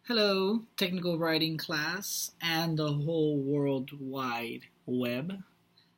Hello, technical writing class and the whole world wide web.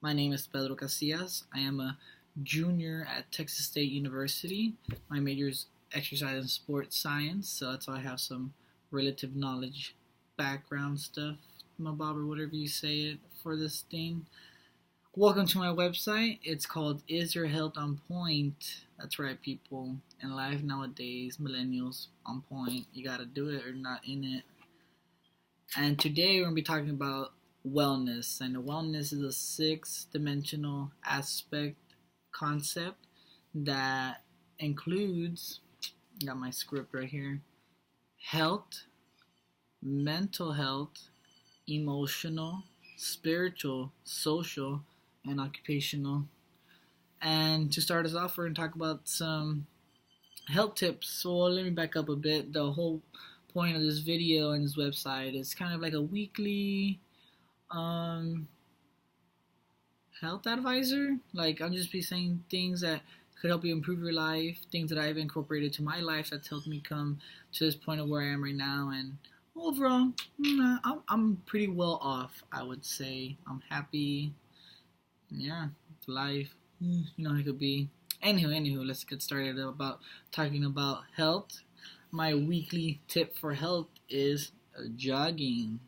My name is Pedro Casillas. I am a junior at Texas State University. My major is exercise and sports science, so that's why I have some relative knowledge, background stuff, mabob or whatever you say it for this thing. Welcome to my website. It's called Is Your Health on Point? That's right, people. In life nowadays, millennials on point. You gotta do it or not in it. And today we're gonna be talking about wellness. And wellness is a six-dimensional aspect concept that includes, got my script right here, health, mental health, emotional, spiritual, social, and occupational. And to start us off, we're going to talk about some health tips. So let me back up a bit. The whole point of this video and this website is kind of like a weekly um, health advisor. Like I'm just be saying things that could help you improve your life, things that I've incorporated to my life that's helped me come to this point of where I am right now. And overall, I'm pretty well off, I would say. I'm happy. Yeah, life. You know how it could be. Anywho, let's get started about talking about health. My weekly tip for health is jogging.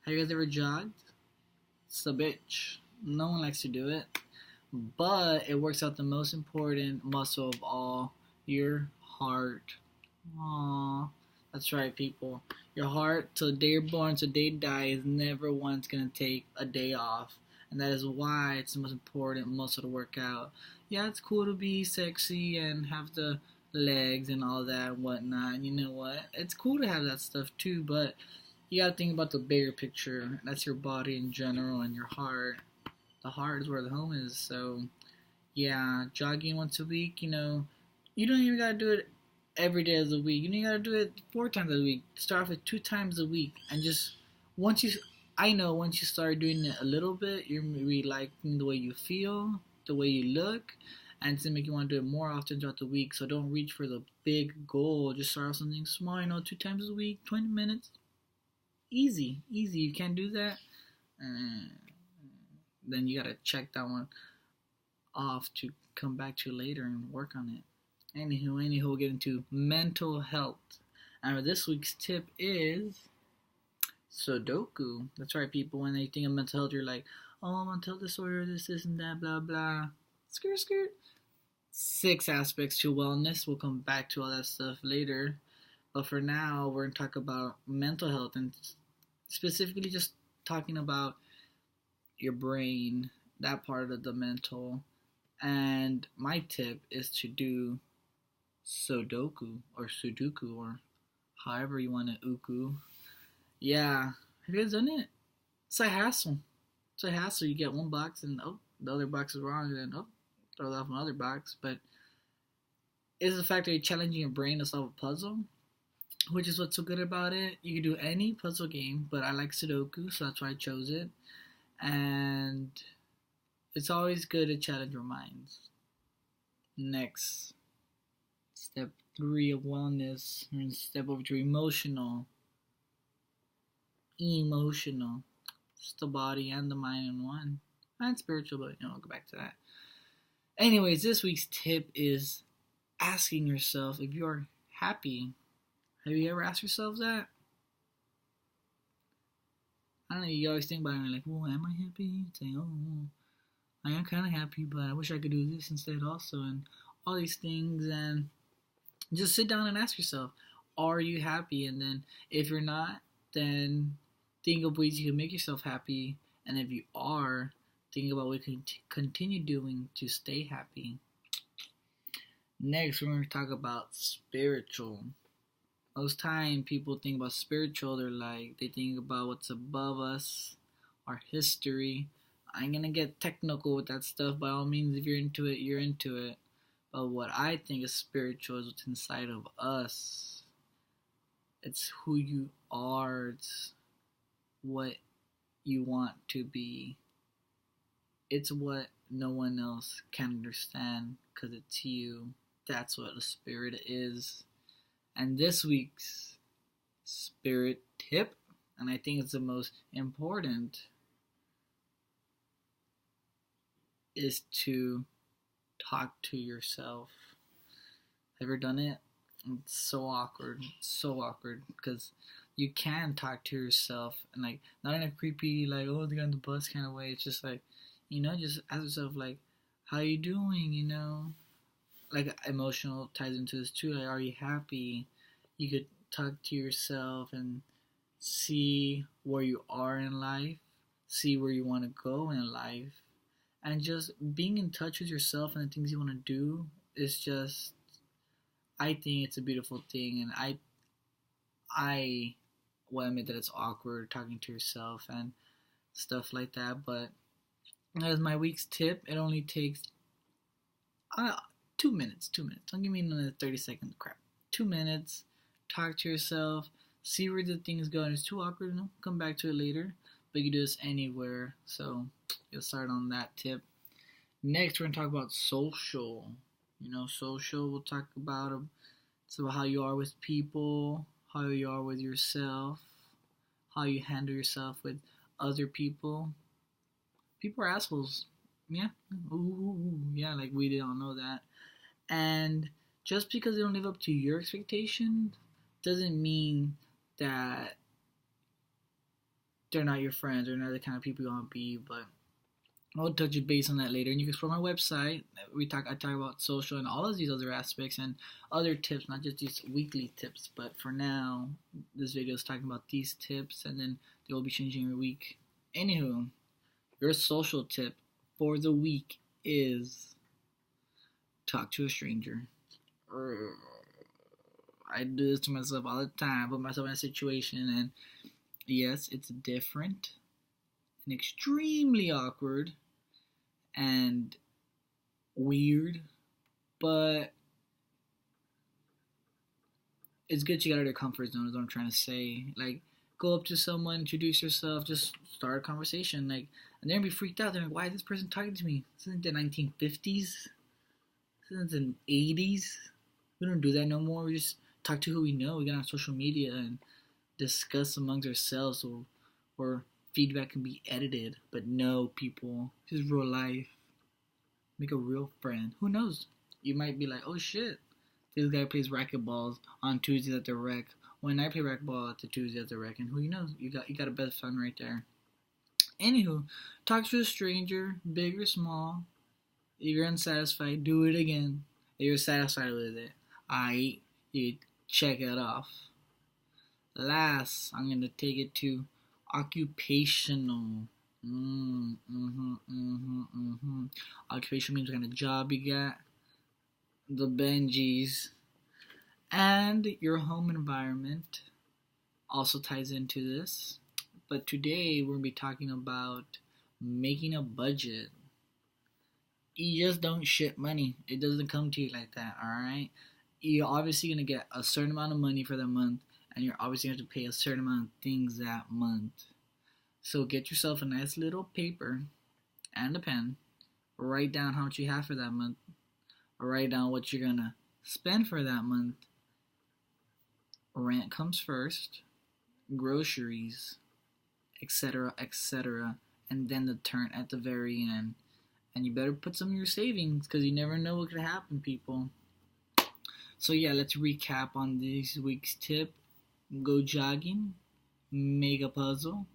Have you guys ever jogged? It's a bitch. No one likes to do it, but it works out the most important muscle of all, your heart. Aww, that's right, people. Your heart, till the day you're born, till the day you die, is never once gonna take a day off. And that is why it's the most important muscle to work out. Yeah, it's cool to be sexy and have the legs and all that and whatnot. And you know what? It's cool to have that stuff too, but you gotta think about the bigger picture. That's your body in general and your heart. The heart is where the home is. So, yeah, jogging once a week, you don't even gotta do it every day of the week. You don't gotta do it 4 times a week. Start off with 2 times a week and just once you I know once you start doing it a little bit, you're really liking the way you feel, the way you look, and it's gonna make you want to do it more often throughout the week. So don't reach for the big goal. Just start with something small. 2 times a week, 20 minutes, easy, easy. You can't do that, uh, then you gotta check that one off to come back to later and work on it. Anywho, we'll get into mental health. And this week's tip is Sudoku. That's right, people. When they think of mental health, you're like, oh, mental disorder, this, and that, blah, blah. Skirt, skirt. 6 aspects to wellness. We'll come back to all that stuff later. But for now, we're going to talk about mental health and specifically just talking about your brain, that part of the mental. And my tip is to do Sudoku or however you want to uku. Yeah. Have you guys done it? It's a hassle. It's a hassle. You get one box and the other box is wrong, and then throw it off another box. But it's the fact that you're challenging your brain to solve a puzzle, which is what's so good about it. You can do any puzzle game, but I like Sudoku, so that's why I chose it. And it's always good to challenge your minds. Next, step 3 of wellness. We're going to step over to emotional. It's the body and the mind in one. And spiritual, but I'll go back to that. Anyways, this week's tip is asking yourself if you're happy. Have you ever asked yourself that? I don't know, you always think about it and you're like, well, am I happy? It's like, oh, I am kind of happy, but I wish I could do this instead also, and all these things. And just sit down and ask yourself, are you happy? And then if you're not, then think of ways you can make yourself happy. And if you are, think about what you can continue doing to stay happy. Next, we're going to talk about spiritual. Most time people think about spiritual, they think about what's above us, our history. I'm going to get technical with that stuff. By all means, if you're into it, you're into it. But what I think is spiritual is what's inside of us. It's who you are. It's what you want to be. It's what no one else can understand because it's you. That's what a spirit is. And this week's spirit tip, and I think it's the most important, is to talk to yourself. Have you ever done it? It's so awkward. It's so awkward because you can talk to yourself and like not in a creepy like oh they got on the bus kind of way. It's just like just ask yourself like how you doing. Like emotional ties into this too. Like are you happy? You could talk to yourself and see where you are in life, see where you want to go in life, and just being in touch with yourself and the things you want to do is just I think it's a beautiful thing, and I will admit that it's awkward talking to yourself and stuff like that. But as my week's tip, it only takes 2 minutes. 2 minutes. Don't give me another 30-second crap. 2 minutes. Talk to yourself. See where the things go. And it's too awkward. Come back to it later. But you can do this anywhere. So you'll start on that tip. Next, we're gonna talk about social. Social. We'll talk about how you are with people, how you are with yourself, how you handle yourself with other people. People are assholes. Yeah. Ooh, yeah, like we don't know that. And just because they don't live up to your expectation doesn't mean that they're not your friends or not the kind of people you want to be, but I'll touch base on that later, and you can explore my website. I talk about social and all of these other aspects and other tips, not just these weekly tips. But for now, this video is talking about these tips, and then they will be changing every week. Anywho, your social tip for the week is talk to a stranger. I do this to myself all the time. Put myself in a situation, and yes, it's different and extremely awkward and weird, but it's good to get out of your comfort zone is what I'm trying to say. Like, go up to someone, introduce yourself, just start a conversation, like, and they're gonna be freaked out. They're like, why is this person talking to me? This isn't the 1950s. This isn't the 80s. We don't do that no more. We just talk to who we know. We get on social media and discuss amongst ourselves, or feedback can be edited. But no, people, this is real life. Make a real friend. Who knows? You might be like, oh shit, this guy plays racquetballs on Tuesdays at the rec. When I play racquetball at the Tuesday at the rec, and who knows? You got a best friend right there. Anywho, talk to a stranger, big or small. If you're unsatisfied, do it again. If you're satisfied with it, you check it off. Last, I'm gonna take it to occupational. Occupation means what kind of job you got, the Benjis, and your home environment also ties into this. But today we're gonna be talking about making a budget. You just don't shit money. It doesn't come to you like that, alright? You're obviously gonna get a certain amount of money for the month, and you're obviously going to have to pay a certain amount of things that month. So get yourself a nice little paper and a pen. Write down how much you have for that month. Write down what you're going to spend for that month. Rent comes first. Groceries, etc., etc. And then the turn at the very end. And you better put some in your savings because you never know what could happen, people. So yeah, let's recap on this week's tip. Go jogging, make a puzzle,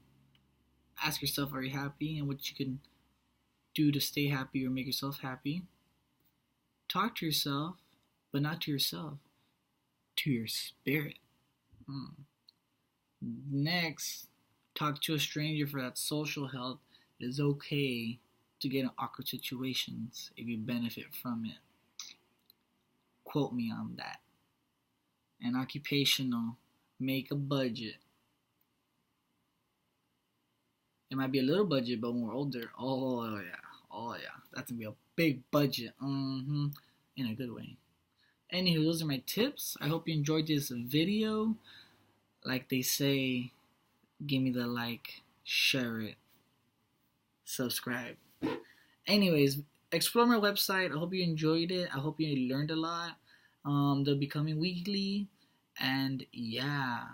ask yourself are you happy and what you can do to stay happy or make yourself happy. Talk to yourself, but not to yourself, to your spirit. Next, talk to a stranger for that social health. It is okay to get in awkward situations if you benefit from it. Quote me on that. And occupational, make a budget. It might be a little budget, but when we're older, oh yeah, that's gonna be a big budget. In a good way. Anywho, those are my tips. I hope you enjoyed this video. Like they say, give me the like, share it, subscribe. Anyways, explore my website. I hope you enjoyed it. I hope you learned a lot. They'll be coming weekly. And yeah.